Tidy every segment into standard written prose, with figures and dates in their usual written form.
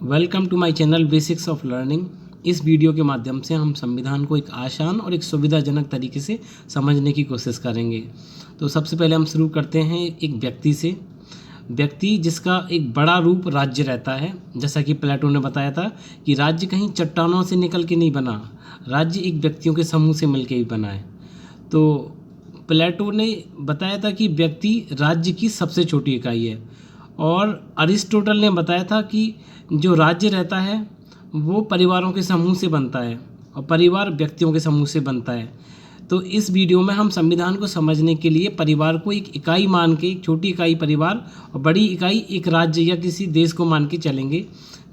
Welcome to my channel basics of learning. इस video के माध्यम से हम संविधान को एक आसान और एक सुविधाजनक तरीके से समझने की कोशिश करेंगे। तो सबसे पहले हम शुरू करते हैं एक व्यक्ति से। व्यक्ति जिसका एक बड़ा रूप राज्य रहता है। जैसा कि प्लेटो ने बताया था कि राज्य कहीं चट्टानों से निकल के नहीं बना, राज्य एक व्यक्तियों के समूह से मिलकर ही बना है। तो प्लेटो ने बताया था कि व्यक्ति राज्य की सबसे छोटी इकाई है, और अरिस्टोटल ने बताया था कि जो राज्य रहता है वो परिवारों के समूह से बनता है और परिवार व्यक्तियों के समूह से बनता है। तो इस वीडियो में हम संविधान को समझने के लिए परिवार को एक इकाई मान के, एक छोटी इकाई परिवार और बड़ी इकाई एक राज्य या किसी देश को मान के चलेंगे।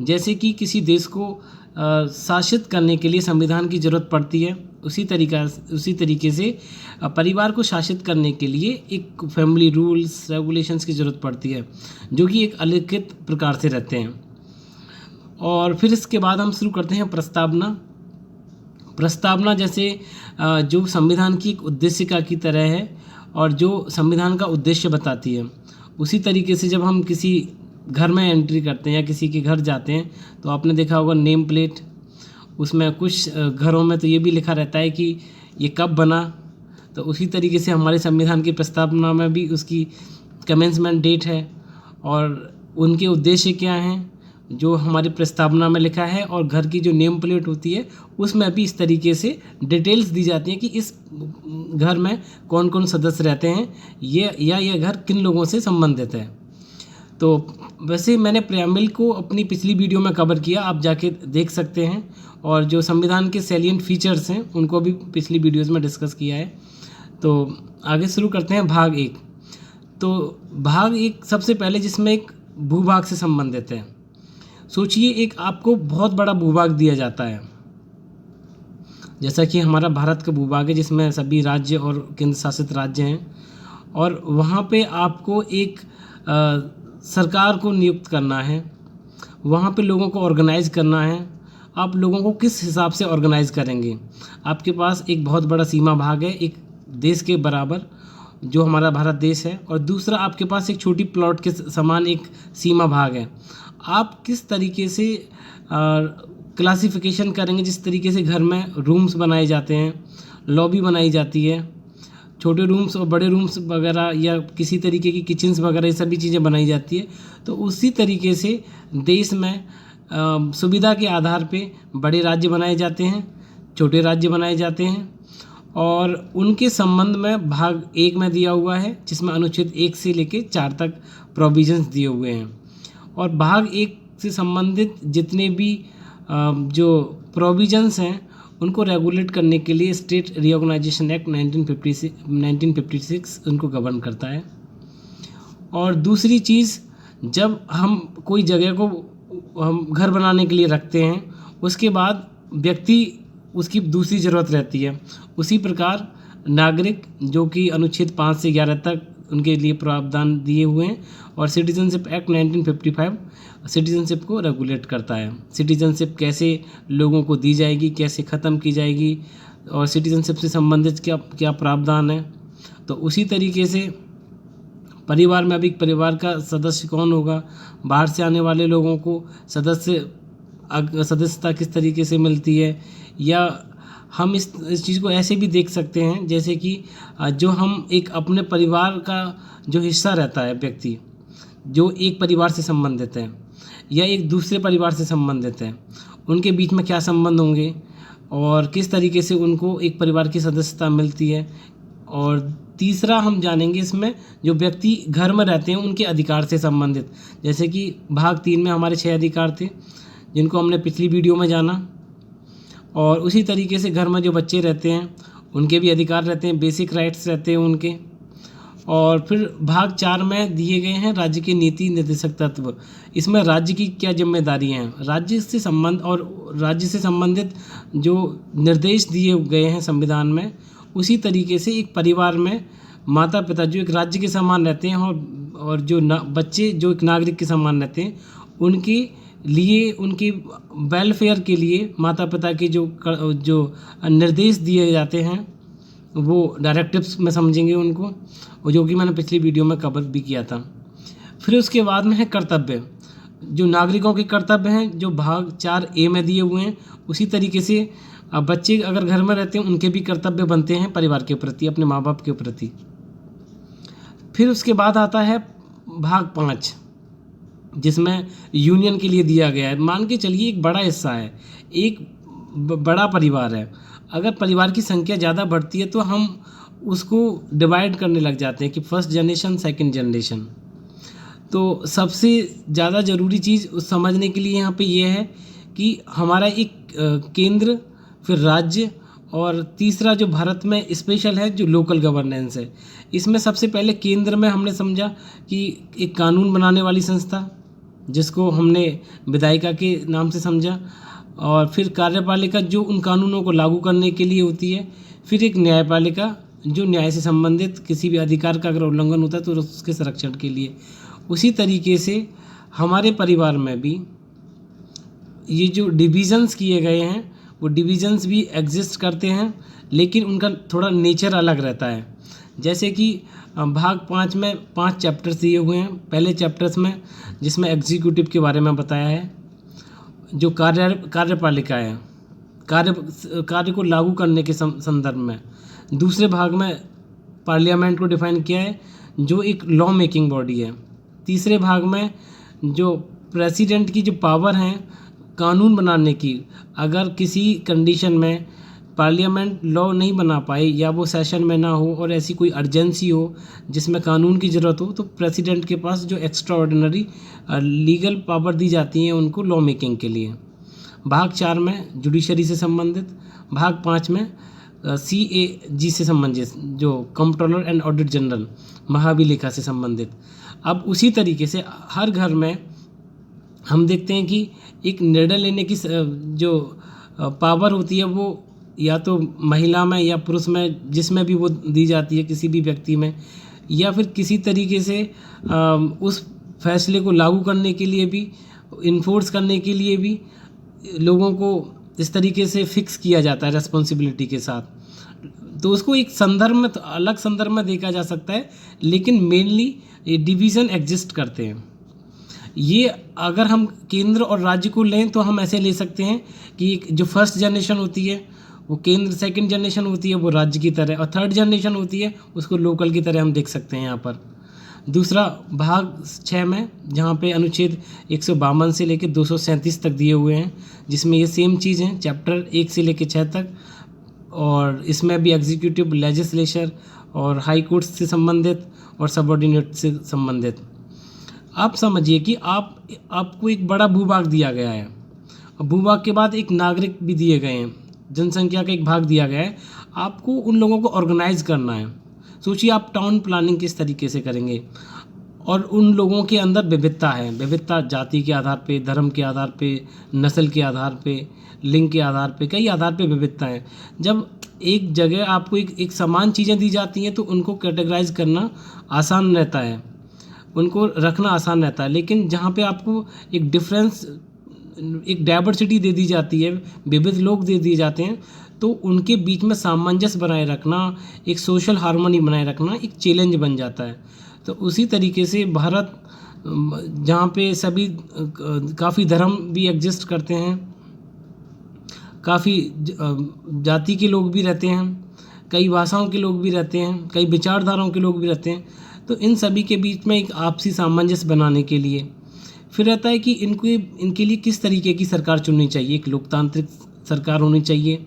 जैसे कि किसी देश को शासित करने के लिए संविधान की ज़रूरत पड़ती है, उसी तरीके से परिवार को शासित करने के लिए एक फैमिली रूल्स रेगुलेशंस की ज़रूरत पड़ती है, जो कि एक अलिखित प्रकार से रहते हैं। और फिर इसके बाद हम शुरू करते हैं प्रस्तावना जैसे जो संविधान की एक उद्देशिका की तरह है और जो संविधान का उद्देश्य बताती है। उसी तरीके से जब हम किसी घर में एंट्री करते हैं या किसी के घर जाते हैं तो आपने देखा होगा नेम प्लेट, उसमें कुछ घरों में तो ये भी लिखा रहता है कि ये कब बना। तो उसी तरीके से हमारे संविधान की प्रस्तावना में भी उसकी कमेंसमेंट डेट है और उनके उद्देश्य क्या हैं जो हमारी प्रस्तावना में लिखा है। और घर की जो नेम प्लेट होती है उसमें भी इस तरीके से डिटेल्स दी जाती हैं कि इस घर में कौन कौन सदस्य रहते हैं, ये घर किन लोगों से संबंधित है। तो वैसे मैंने प्रेम्बल को अपनी पिछली वीडियो में कवर किया, आप जाके देख सकते हैं। और जो संविधान के सैलिएंट फीचर्स हैं उनको भी पिछली वीडियोज़ में डिस्कस किया है। तो आगे शुरू करते हैं भाग 1। तो भाग 1 सबसे पहले जिसमें एक भूभाग से संबंधित है। सोचिए एक आपको बहुत बड़ा भूभाग दिया जाता है, जैसा कि हमारा भारत का भूभाग है जिसमें सभी राज्य और केंद्र शासित राज्य हैं, और वहाँ पे आपको एक सरकार को नियुक्त करना है, वहाँ पे लोगों को ऑर्गेनाइज करना है। आप लोगों को किस हिसाब से ऑर्गेनाइज करेंगे? आपके पास एक बहुत बड़ा सीमा भाग है, एक देश के बराबर जो हमारा भारत देश है, और दूसरा आपके पास एक छोटी प्लॉट के समान एक सीमा भाग है। आप किस तरीके से क्लासिफिकेशन करेंगे? जिस तरीके से घर में रूम्स बनाए जाते हैं, लॉबी बनाई जाती है, छोटे रूम्स और बड़े रूम्स वगैरह, या किसी तरीके की किचन्स वगैरह, ये सभी चीज़ें बनाई जाती है। तो उसी तरीके से देश में सुविधा के आधार पे बड़े राज्य बनाए जाते हैं, छोटे राज्य बनाए जाते हैं, और उनके संबंध में भाग 1 में दिया हुआ है जिसमें अनुच्छेद 1 से लेकर 4 तक प्रोविजंस दिए हुए हैं। और भाग 1 से संबंधित जितने भी जो प्रोविजंस हैं उनको रेगुलेट करने के लिए स्टेट रिऑर्गेनाइजेशन एक्ट 1956 उनको गवर्न करता है। और दूसरी चीज़, जब हम कोई जगह को हम घर बनाने के लिए रखते हैं, उसके बाद व्यक्ति उसकी दूसरी ज़रूरत रहती है। उसी प्रकार नागरिक, जो कि अनुच्छेद 5 से 11 तक उनके लिए प्रावधान दिए हुए हैं, और सिटीजनशिप एक्ट 1955 सिटीजनशिप को रेगुलेट करता है। सिटीजनशिप कैसे लोगों को दी जाएगी, कैसे ख़त्म की जाएगी, और सिटीजनशिप से संबंधित क्या प्रावधान है। तो उसी तरीके से परिवार में अभी परिवार का सदस्य कौन होगा, बाहर से आने वाले लोगों को सदस्यता किस तरीके से मिलती है, या हम इस चीज़ को ऐसे भी देख सकते हैं जैसे कि जो हम एक अपने परिवार का जो हिस्सा रहता है, व्यक्ति जो एक परिवार से संबंधित है या एक दूसरे परिवार से संबंधित है, उनके बीच में क्या संबंध होंगे और किस तरीके से उनको एक परिवार की सदस्यता मिलती है। और तीसरा हम जानेंगे इसमें जो व्यक्ति घर में रहते हैं उनके अधिकार से संबंधित, जैसे कि भाग 3 में हमारे 6 अधिकार थे जिनको हमने पिछली वीडियो में जाना। और उसी तरीके से घर में जो बच्चे रहते हैं उनके भी अधिकार रहते हैं, बेसिक राइट्स रहते हैं उनके। और फिर भाग 4 में दिए गए हैं राज्य के नीति निर्देशक तत्व। इसमें राज्य की क्या जिम्मेदारी हैं, राज्य से संबंधित जो निर्देश दिए गए हैं संविधान में, उसी तरीके से एक परिवार में माता पिता जो एक राज्य के समान रहते हैं और जो बच्चे जो एक नागरिक के समान रहते हैं, उनके लिए, उनके वेलफेयर के लिए माता पिता के जो निर्देश दिए जाते हैं वो डायरेक्टिव्स में समझेंगे उनको, और जो कि मैंने पिछली वीडियो में कवर भी किया था। फिर उसके बाद में है कर्तव्य। जो नागरिकों के कर्तव्य हैं जो भाग 4A में दिए हुए हैं, उसी तरीके से अब बच्चे अगर घर में रहते हैं उनके भी कर्तव्य बनते हैं परिवार के प्रति, अपने माँ बाप के प्रति। फिर उसके बाद आता है भाग 5, जिसमें यूनियन के लिए दिया गया है। मान के चलिए एक बड़ा हिस्सा है, एक बड़ा परिवार है। अगर परिवार की संख्या ज़्यादा बढ़ती है तो हम उसको डिवाइड करने लग जाते हैं कि फर्स्ट जनरेशन, सेकंड जनरेशन। तो सबसे ज़्यादा ज़रूरी चीज़ समझने के लिए यहाँ पे ये है कि हमारा एक केंद्र, फिर राज्य, और तीसरा जो भारत में स्पेशल है जो लोकल गवर्नेंस है। इसमें सबसे पहले केंद्र में हमने समझा कि एक कानून बनाने वाली संस्था, जिसको हमने विधायिका के नाम से समझा, और फिर कार्यपालिका जो उन कानूनों को लागू करने के लिए होती है, फिर एक न्यायपालिका जो न्याय से संबंधित किसी भी अधिकार का अगर उल्लंघन होता है तो उसके संरक्षण के लिए। उसी तरीके से हमारे परिवार में भी ये जो डिविज़न्स किए गए हैं वो डिविज़न्स भी एग्जिस्ट करते हैं, लेकिन उनका थोड़ा नेचर अलग रहता है। जैसे कि भाग 5 में 5 चैप्टर्स दिए हुए हैं। पहले चैप्टर्स में जिसमें एग्जीक्यूटिव के बारे में बताया है, जो कार्यपालिका है, कार्य को लागू करने के संदर्भ में। दूसरे भाग में पार्लियामेंट को डिफाइन किया है जो एक लॉ मेकिंग बॉडी है। तीसरे भाग में जो प्रेसिडेंट की जो पावर हैं कानून बनाने की, अगर किसी कंडीशन में पार्लियामेंट लॉ नहीं बना पाए या वो सेशन में ना हो और ऐसी कोई अर्जेंसी हो जिसमें कानून की ज़रूरत हो, तो प्रेसिडेंट के पास जो एक्स्ट्रा ऑर्डिनरी लीगल पावर दी जाती हैं उनको लॉ मेकिंग के लिए। भाग 4 में जुडिशरी से संबंधित, भाग 5 में CAG से संबंधित जो कंट्रोलर एंड ऑडिट जनरल, महाभिलेखा से संबंधित। अब उसी तरीके से हर घर में हम देखते हैं कि एक निर्णय लेने की जो पावर होती है वो या तो महिला में या पुरुष में, जिसमें भी वो दी जाती है, किसी भी व्यक्ति में, या फिर किसी तरीके से उस फैसले को लागू करने के लिए भी, इन्फोर्स करने के लिए भी लोगों को इस तरीके से फिक्स किया जाता है रेस्पॉन्सिबिलिटी के साथ। तो उसको एक संदर्भ में, तो अलग संदर्भ में देखा जा सकता है, लेकिन मेनली ये डिवीज़न एग्जिस्ट करते हैं। ये अगर हम केंद्र और राज्य को लें तो हम ऐसे ले सकते हैं कि जो फर्स्ट जनरेशन होती है वो केंद्र, सेकंड जनरेशन होती है वो राज्य की तरह, और थर्ड जनरेशन होती है उसको लोकल की तरह हम देख सकते हैं यहाँ पर। दूसरा भाग 6 में जहाँ पे अनुच्छेद 152 से लेकर 237 तक दिए हुए हैं, जिसमें ये सेम चीज़ हैं, चैप्टर 1 से लेकर 6 तक, और इसमें भी एग्जीक्यूटिव, लेजिस्लेचर और हाई कोर्ट से संबंधित और सबऑर्डिनेट से संबंधित। आप समझिए कि आपको एक बड़ा भूभाग दिया गया है, और भूभाग के बाद एक नागरिक भी दिए गए हैं, जनसंख्या का एक भाग दिया गया है। आपको उन लोगों को ऑर्गेनाइज करना है। सोचिए आप टाउन प्लानिंग किस तरीके से करेंगे, और उन लोगों के अंदर विविधता है, विविधता जाति के आधार पे, धर्म के आधार पे, नस्ल के आधार पे, लिंग के आधार पे, कई आधार पे विविधता है। जब एक जगह आपको एक समान चीज़ें दी जाती हैं तो उनको कैटेगराइज करना आसान रहता है, उनको रखना आसान रहता है। लेकिन जहाँ पे आपको एक डिफरेंस, एक डाइवर्सिटी दे दी जाती है, विविध लोग दे दिए जाते हैं, तो उनके बीच में सामंजस्य बनाए रखना, एक सोशल हार्मनी बनाए रखना एक चैलेंज बन जाता है। तो उसी तरीके से भारत, जहाँ पे सभी काफ़ी धर्म भी एग्जिस्ट करते हैं, काफ़ी जाति के लोग भी रहते हैं, कई भाषाओं के लोग भी रहते हैं, कई विचारधाराओं के लोग भी रहते हैं, तो इन सभी के बीच में एक आपसी सामंजस्य बनाने के लिए फिर रहता है कि इनके लिए किस तरीके की सरकार चुननी चाहिए। एक लोकतांत्रिक सरकार होनी चाहिए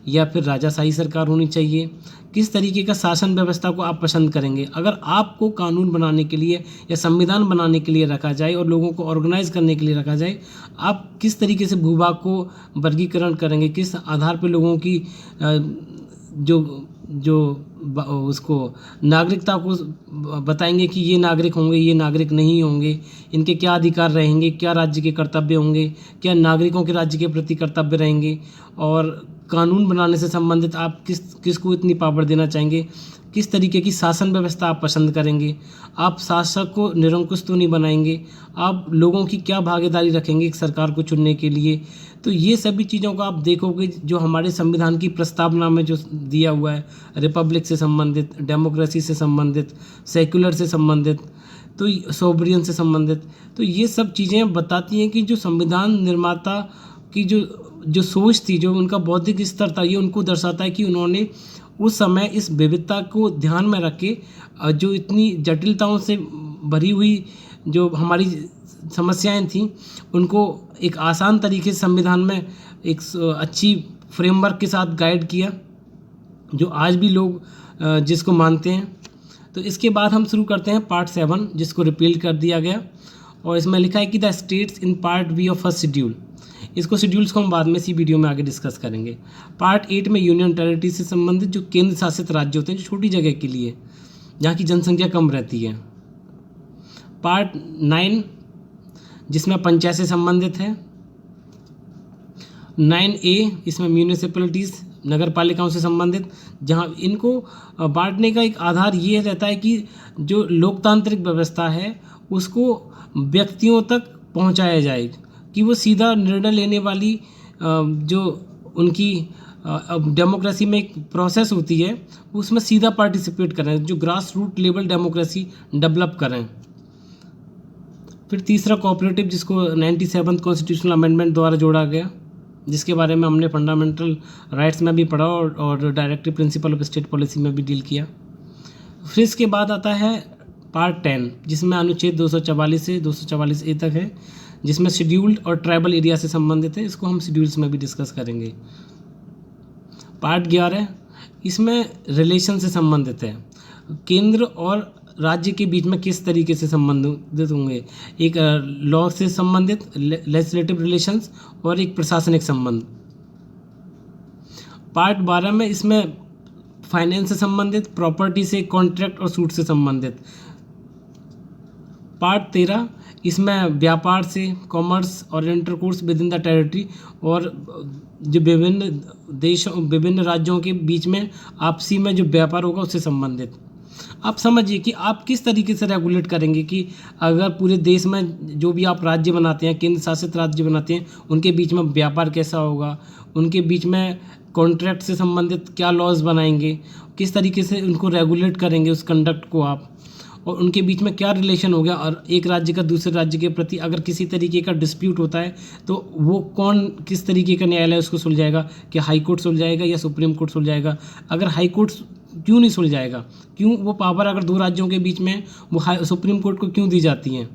या फिर राजाशाही सरकार होनी चाहिए, किस तरीके का शासन व्यवस्था को आप पसंद करेंगे। अगर आपको कानून बनाने के लिए या संविधान बनाने के लिए रखा जाए और लोगों को ऑर्गेनाइज करने के लिए रखा जाए, आप किस तरीके से भूभाग को वर्गीकरण करेंगे, किस आधार पर लोगों की जो उसको नागरिकता को बताएंगे कि ये नागरिक होंगे, ये नागरिक नहीं होंगे, इनके क्या अधिकार रहेंगे, क्या राज्य के कर्तव्य होंगे, क्या नागरिकों के राज्य के प्रति कर्तव्य रहेंगे, और कानून बनाने से संबंधित आप किसको इतनी पावर देना चाहेंगे, किस तरीके की शासन व्यवस्था आप पसंद करेंगे, आप शासक को निरंकुश तो नहीं बनाएंगे, आप लोगों की क्या भागीदारी रखेंगे एक सरकार को चुनने के लिए। तो ये सभी चीज़ों को आप देखोगे जो हमारे संविधान की प्रस्तावना में जो दिया हुआ है, रिपब्लिक से संबंधित, डेमोक्रेसी से संबंधित, सेक्युलर से संबंधित, तो सोवरियन से संबंधित। तो ये सब चीज़ें बताती हैं कि जो संविधान निर्माता की जो सोच थी, जो उनका बौद्धिक स्तर था, ये उनको दर्शाता है कि उन्होंने उस समय इस विविधता को ध्यान में रख के जो इतनी जटिलताओं से भरी हुई जो हमारी समस्याएं थीं, उनको एक आसान तरीके से संविधान में एक अच्छी फ्रेमवर्क के साथ गाइड किया, जो आज भी लोग जिसको मानते हैं। तो इसके बाद हम शुरू करते हैं पार्ट 7, जिसको रिपील कर दिया गया, और इसमें लिखा है कि the states in part B of first schedule. इसको शेड्यूल्स को हम बाद में इसी वीडियो में आगे डिस्कस करेंगे। पार्ट 8 में यूनियन टेरिटरी से संबंधित जो केंद्र शासित राज्य होते हैं, जो छोटी जगह के लिए, जहाँ की जनसंख्या कम रहती है। पार्ट 9 जिसमें पंचायत से संबंधित है। 9A इसमें म्यूनिसिपैलिटीज़, नगर पालिकाओं से संबंधित, जहाँ इनको बांटने का एक आधार ये रहता है कि जो लोकतांत्रिक व्यवस्था है उसको व्यक्तियों तक पहुँचाया जाए, कि वो सीधा निर्णय लेने वाली जो उनकी डेमोक्रेसी में एक प्रोसेस होती है, उसमें सीधा पार्टिसिपेट करें, जो grass root level democracy develop करें। फिर तीसरा कोऑपरेटिव, जिसको 97th कॉन्स्टिट्यूशनल अमेंडमेंट द्वारा जोड़ा गया, जिसके बारे में हमने फंडामेंटल राइट्स में भी पढ़ा और directive principle of state policy में भी डील किया। फिर इसके बाद आता है पार्ट 10, जिसमें अनुच्छेद 244 से 244A तक है, जिसमें शेड्यूल्ड और ट्राइबल एरिया से संबंधित है। इसको हम शेड्यूल्स में भी डिस्कस करेंगे। पार्ट 11 इसमें रिलेशन से संबंधित है, केंद्र और राज्य के बीच में किस तरीके से संबंधित होंगे, एक लॉ से संबंधित लेजिस्लेटिव रिलेशंस और एक प्रशासनिक संबंध। पार्ट 12 में इसमें फाइनेंस से संबंधित, प्रॉपर्टी से, कॉन्ट्रैक्ट और सूट से संबंधित। पार्ट 13 इसमें व्यापार से, कॉमर्स और intercourse with in the territory, और जो विभिन्न देशों, विभिन्न राज्यों के बीच में आपसी में जो व्यापार होगा उससे संबंधित। आप समझिए कि आप किस तरीके से रेगुलेट करेंगे कि अगर पूरे देश में जो भी आप राज्य बनाते हैं, केंद्र शासित राज्य बनाते हैं, उनके बीच में व्यापार कैसा होगा, उनके बीच में कॉन्ट्रैक्ट से संबंधित क्या लॉज बनाएंगे, किस तरीके से उनको रेगुलेट करेंगे उस कंडक्ट को आप, और उनके बीच में क्या रिलेशन हो गया। और एक राज्य का दूसरे राज्य के प्रति अगर किसी तरीके का डिस्प्यूट होता है तो वो कौन किस तरीके का न्यायालय उसको सुलझाएगा, क्या हाई कोर्ट सुलझाएगा या सुप्रीम कोर्ट सुलझाएगा। अगर हाई कोर्ट क्यों नहीं सुलझाएगा, क्यों वो पावर अगर दो राज्यों के बीच में वो सुप्रीम कोर्ट को क्यों दी जाती हैं।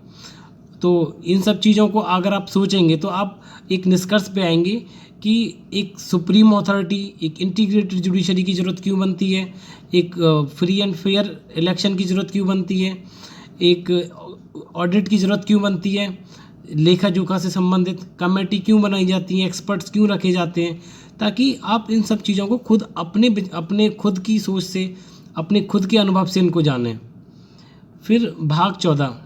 तो इन सब चीज़ों को अगर आप सोचेंगे तो आप एक निष्कर्ष पे आएंगे कि एक सुप्रीम अथॉरिटी, एक इंटीग्रेटेड जुडिशरी की ज़रूरत क्यों बनती है, एक फ्री एंड फेयर इलेक्शन की ज़रूरत क्यों बनती है, एक ऑडिट की ज़रूरत क्यों बनती है, लेखा जोखा से संबंधित कमेटी क्यों बनाई जाती हैं, एक्सपर्ट्स क्यों रखे जाते हैं, ताकि आप इन सब चीज़ों को खुद अपने खुद की सोच से, अपने खुद के अनुभव से इनको जानें। फिर भाग 14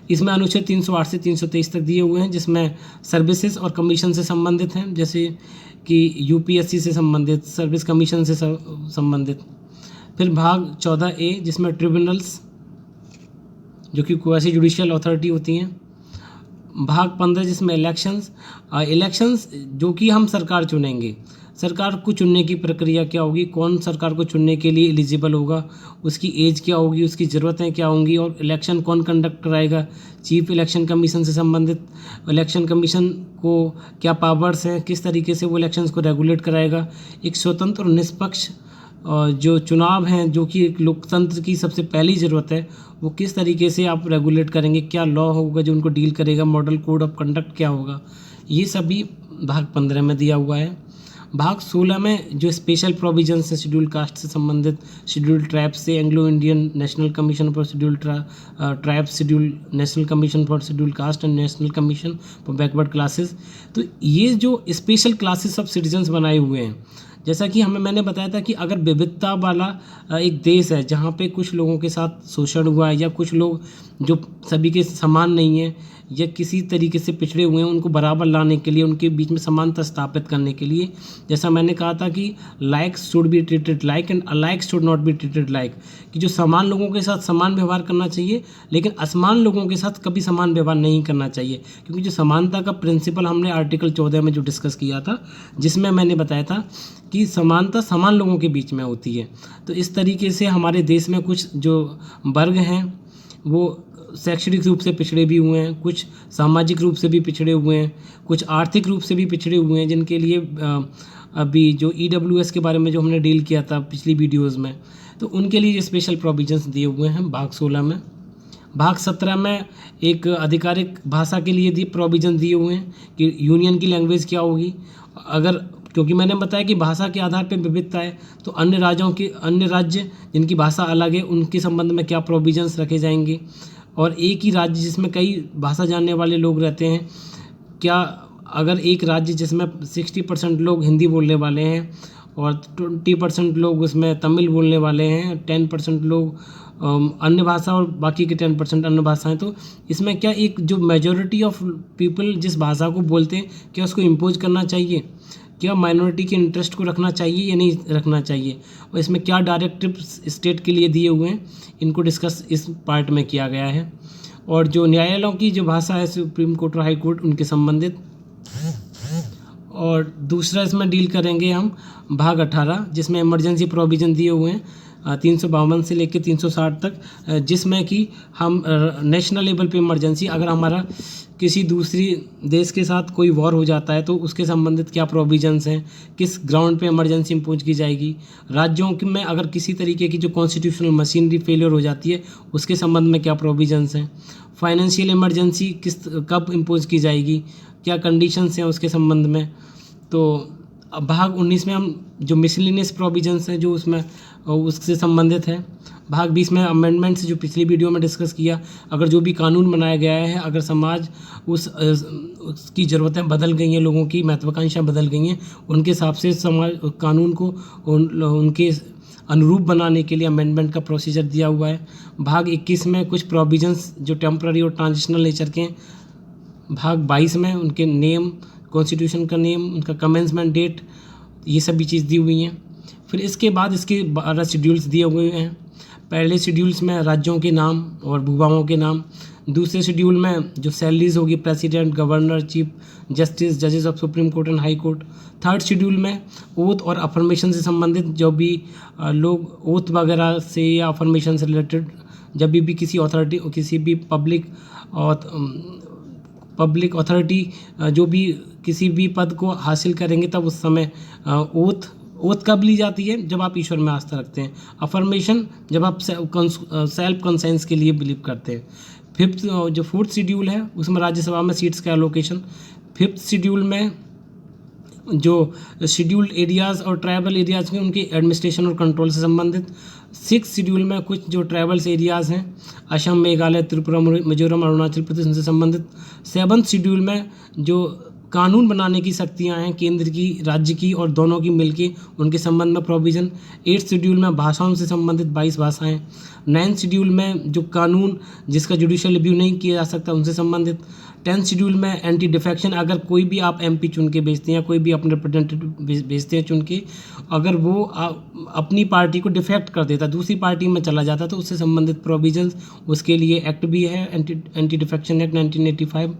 इसमें अनुच्छेद 308 से 323 तक दिए हुए हैं, जिसमें सर्विसेज और कमीशन से संबंधित हैं, जैसे कि यूपीएससी से संबंधित, सर्विस कमीशन से संबंधित। फिर भाग 14A जिसमें ट्रिब्यूनल्स, जो कि क्वासी जुडिशियल अथॉरिटी होती हैं। भाग 15 जिसमें इलेक्शंस जो कि हम सरकार चुनेंगे, सरकार को चुनने की प्रक्रिया क्या होगी, कौन सरकार को चुनने के लिए एलिजिबल होगा, उसकी एज क्या होगी, उसकी ज़रूरतें क्या होंगी, और इलेक्शन कौन कंडक्ट कराएगा। चीफ इलेक्शन कमीशन से संबंधित, इलेक्शन कमीशन को क्या पावर्स हैं, किस तरीके से वो इलेक्शंस को रेगुलेट कराएगा। एक स्वतंत्र और निष्पक्ष जो चुनाव हैं, जो कि एक लोकतंत्र की सबसे पहली ज़रूरत है, वो किस तरीके से आप रेगुलेट करेंगे, क्या लॉ होगा जो उनको डील करेगा, मॉडल कोड ऑफ कंडक्ट क्या होगा, ये सभी भाग 15 में दिया हुआ है। भाग 16 में जो स्पेशल प्रोविजंस है शेड्यूल कास्ट से संबंधित, शेड्यूल ट्राइब्स से, Anglo Indian national commission for schedule tribes, schedule national commission for schedule caste and national commission for backward classes. तो ये जो स्पेशल क्लासेस ऑफ सिटीजन्स बनाए हुए हैं, जैसा कि मैंने बताया था कि अगर विविधता वाला एक देश है जहाँ पे कुछ लोगों के साथ शोषण हुआ है, या कुछ लोग जो सभी के समान नहीं है या किसी तरीके से पिछड़े हुए हैं, उनको बराबर लाने के लिए, उनके बीच में समानता स्थापित करने के लिए, जैसा मैंने कहा था कि likes should be treated like and alikes should not be treated like, कि जो समान लोगों के साथ समान व्यवहार करना चाहिए, लेकिन असमान लोगों के साथ कभी समान व्यवहार नहीं करना चाहिए। क्योंकि जो समानता का प्रिंसिपल हमने आर्टिकल 14 में जो डिस्कस किया था, जिसमें मैंने बताया था कि समानता समान लोगों के बीच में होती है। तो इस तरीके से हमारे देश में कुछ जो वर्ग हैं वो शैक्षणिक रूप से पिछड़े भी हुए हैं, कुछ सामाजिक रूप से भी पिछड़े हुए हैं, कुछ आर्थिक रूप से भी पिछड़े हुए हैं, जिनके लिए अभी जो EWS के बारे में जो हमने डील किया था पिछली वीडियोज़ में, तो उनके लिए स्पेशल प्रोविजंस दिए हुए हैं भाग 16 में। भाग 17 में एक आधिकारिक भाषा के लिए प्रोविजन दिए हुए हैं कि यूनियन की लैंग्वेज क्या होगी। अगर, क्योंकि मैंने बताया कि भाषा के आधार पर विविधता है, तो अन्य राज्य जिनकी भाषा अलग है उनके संबंध में क्या प्रोविजंस रखे जाएंगे, और एक ही राज्य जिसमें कई भाषा जानने वाले लोग रहते हैं, क्या अगर एक राज्य जिसमें 60% लोग हिंदी बोलने वाले हैं और 20% लोग उसमें तमिल बोलने वाले हैं, 10% लोग अन्य भाषा और बाकी के 10% अन्य भाषाएं, तो इसमें क्या एक जो मेजॉरिटी ऑफ पीपल जिस भाषा को बोलते हैं, क्या उसको इम्पोज करना चाहिए, क्या माइनॉरिटी के इंटरेस्ट को रखना चाहिए या नहीं रखना चाहिए, और इसमें क्या डायरेक्टिव स्टेट के लिए दिए हुए हैं, इनको डिस्कस इस पार्ट में किया गया है। और जो न्यायालयों की जो भाषा है, सुप्रीम कोर्ट और हाई कोर्ट, उनके संबंधित। और दूसरा इसमें डील करेंगे हम भाग 18, जिसमें इमरजेंसी प्रोविज़न दिए हुए हैं 352 से लेकर 360 तक, जिसमें कि हम नेशनल लेवल पे इमरजेंसी, अगर हमारा किसी दूसरी देश के साथ कोई वॉर हो जाता है तो उसके संबंधित क्या प्रोविजंस हैं, किस ग्राउंड पे इमरजेंसी इम्पोज की जाएगी, राज्यों में अगर किसी तरीके की जो कॉन्स्टिट्यूशनल मशीनरी फेलियर हो जाती है उसके संबंध में क्या प्रोविजंस हैं, फाइनेंशियल इमरजेंसी कब इम्पोज की जाएगी, क्या कंडीशंस हैं उसके संबंध में। तो अब भाग 19 में हम जो मिसलिनियस प्रोविजंस हैं जो उसमें उससे संबंधित है। भाग 20 में अमेंडमेंट्स जो पिछली वीडियो में डिस्कस किया, अगर जो भी कानून बनाया गया है, अगर समाज उसकी ज़रूरतें बदल गई हैं, लोगों की महत्वाकांक्षा बदल गई हैं, उनके हिसाब से समाज कानून को उनके अनुरूप बनाने के लिए अमेंडमेंट का प्रोसीजर दिया हुआ है। भाग 21 में कुछ प्रोविजंस जो टेम्पररी और ट्रांजिशनल नेचर के हैं। भाग 22 में उनके नेम, कॉन्स्टिट्यूशन का नेम, उनका कमेंसमेंट डेट, ये सभी चीज़ दी हुई हैं। फिर इसके बाद इसके 12 शेड्यूल्स दिए हुए हैं। पहले शेड्यूल्स में राज्यों के नाम और भूभागों के नाम, दूसरे शेड्यूल में जो सैलरीज होगी प्रेसिडेंट, गवर्नर, चीफ जस्टिस, जजेस of supreme court and high court. Third schedule में ओथ और अफर्मेशन से संबंधित जो भी लोग ओथ वगैरह से या अफर्मेशन से रिलेटेड जब भी किसी अथॉरिटी, किसी भी पब्लिक अथॉरिटी जो भी किसी भी पद को हासिल करेंगे, तब उस समय ओथ कब ली जाती है, जब आप ईश्वर में आस्था रखते हैं। अफर्मेशन जब आप सेल्फ कंसेंस के लिए बिलीव करते हैं। फिफ्थ जो फोर्थ शेड्यूल है उसमें राज्यसभा में सीट्स का एलोकेशन। फिफ्थ शेड्यूल में जो शेड्यूल्ड एरियाज़ और ट्राइबल एरियाज़ में उनकी एडमिनिस्ट्रेशन और कंट्रोल से संबंधित। सिक्स शेड्यूल में कुछ जो ट्राइबल्स एरियाज़ हैं, असम, मेघालय, त्रिपुरा, मिजोरम, अरुणाचल प्रदेश, उनसे संबंधित। सेवन्थ शेड्यूल में जो कानून बनाने की शक्तियां हैं केंद्र की, राज्य की और दोनों की मिलके, उनके संबंध में प्रोविज़न। एट्थ शेड्यूल में भाषाओं से संबंधित 22 भाषाएं। नाइन्थ शेड्यूल में जो कानून जिसका जुडिशियल रिव्यू नहीं किया जा सकता उनसे संबंधित। 10th शेड्यूल में एंटी डिफेक्शन, अगर कोई भी आप MP चुन के भेजते हैं या कोई भी अपने रिप्रेजेंटेटिव भेजते हैं चुन के, अगर वो अपनी पार्टी को डिफेक्ट कर देता, दूसरी पार्टी में चला जाता, तो उससे संबंधित प्रोविजंस, उसके लिए एक्ट भी है, एंटी डिफेक्शन एक्ट 1985।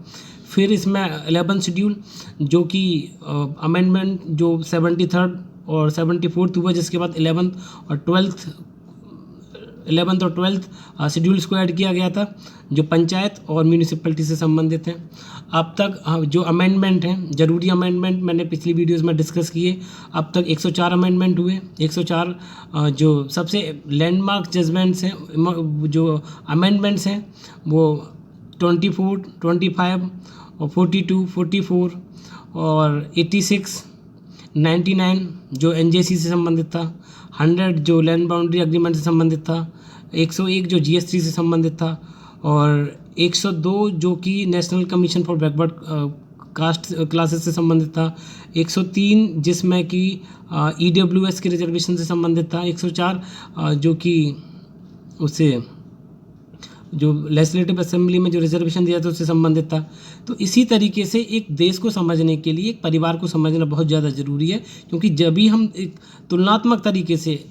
फिर इसमें 11th शेड्यूल जो कि अमेंडमेंट जो 73rd और 74th हुआ, जिसके बाद 11th और 12th शेड्यूल्स को ऐड किया गया था, जो पंचायत और म्यूनिसिपैलिटी से संबंधित हैं। अब तक जो अमेंडमेंट हैं, ज़रूरी अमेंडमेंट मैंने पिछली वीडियोस में डिस्कस किए, अब तक 104 अमेंडमेंट हुए। 104 जो सबसे लैंडमार्क जजमेंट्स हैं, जो अमेंडमेंट्स हैं, वो 24, 25 और 42, 44 और 86, 99 जो NJC से संबंधित था, 100 जो लैंड बाउंड्री एग्रीमेंट से संबंधित था, 101 जो GS3 से संबंधित था, और 102 जो कि national commission for backward caste classes से संबंधित था, 103 जिसमें कि EWS के रिजर्वेशन से संबंधित था, 104 जो कि उससे जो लेजिस्लेटिव असेंबली में जो रिजर्वेशन दिया था उससे संबंधित था। तो इसी तरीके से एक देश को समझने के लिए, एक परिवार को समझना बहुत ज़्यादा ज़रूरी है, क्योंकि जब भी हम एक तुलनात्मक तरीके से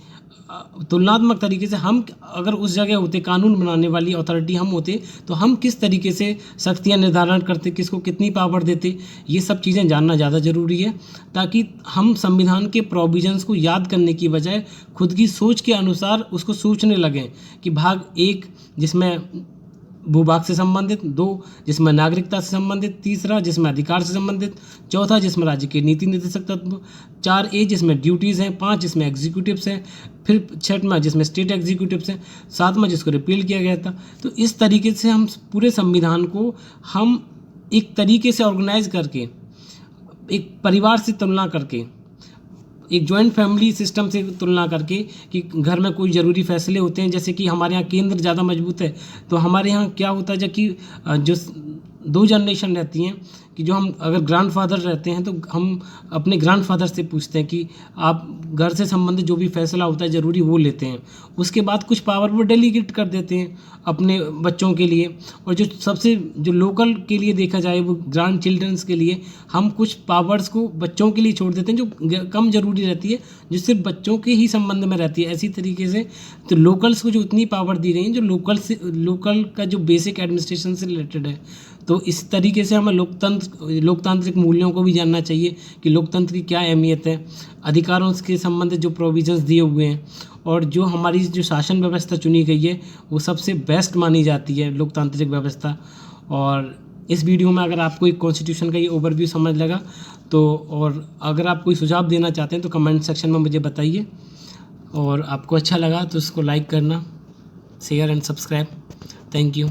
हम अगर उस जगह होते, कानून बनाने वाली अथॉरिटी हम होते, तो हम किस तरीके से शक्तियाँ निर्धारण करते, किसको कितनी पावर देते, ये सब चीज़ें जानना ज़्यादा ज़रूरी है, ताकि हम संविधान के प्रोविजंस को याद करने की बजाय खुद की सोच के अनुसार उसको सोचने लगें कि भाग 1 जिसमें भूभाग से संबंधित, 2 जिसमें नागरिकता से संबंधित, 3 जिसमें अधिकार से संबंधित, 4 जिसमें राज्य के नीति निर्देशक तत्व, 4A जिसमें ड्यूटीज़ हैं, 5 जिसमें एग्जीक्यूटिव्स हैं, फिर 6वां जिसमें स्टेट एग्जीक्यूटिव्स हैं, 7वां जिसको रिपील किया गया था। तो इस तरीके से हम पूरे संविधान को हम एक तरीके से ऑर्गेनाइज करके, एक परिवार से तुलना करके, एक जॉइंट फैमिली सिस्टम से तुलना करके कि घर में कोई ज़रूरी फैसले होते हैं, जैसे कि हमारे यहाँ केंद्र ज़्यादा मजबूत है, तो हमारे यहाँ क्या होता है जबकि जो 2 जनरेशन रहती हैं कि जो हम अगर ग्रैंडफादर रहते हैं तो हम अपने ग्रैंडफादर से पूछते हैं कि आप घर से संबंधित जो भी फैसला होता है ज़रूरी वो लेते हैं, उसके बाद कुछ पावर वो डेलीगेट कर देते हैं अपने बच्चों के लिए, और जो लोकल के लिए देखा जाए वो ग्रैंड चिल्ड्रंस के लिए हम कुछ पावर्स को बच्चों के लिए छोड़ देते हैं जो कम ज़रूरी रहती है, जो सिर्फ बच्चों के ही संबंध में रहती है। ऐसी तरीके से तो लोकल्स को जो उतनी पावर दी गई है जो लोकल का जो बेसिक एडमिनिस्ट्रेशन से रिलेटेड है। तो इस तरीके से हमें लोकतांत्रिक मूल्यों को भी जानना चाहिए कि लोकतंत्र की क्या अहमियत है, अधिकारों के संबंधित जो प्रोविजंस दिए हुए हैं, और जो हमारी जो शासन व्यवस्था चुनी गई है वो सबसे बेस्ट मानी जाती है लोकतांत्रिक व्यवस्था। और इस वीडियो में अगर आपको एक कॉन्स्टिट्यूशन का ये ओवरव्यू समझ लगा तो, और अगर आप कोई सुझाव देना चाहते हैं तो कमेंट सेक्शन में मुझे बताइए, और आपको अच्छा लगा तो इसको लाइक करना, share and subscribe. Thank you.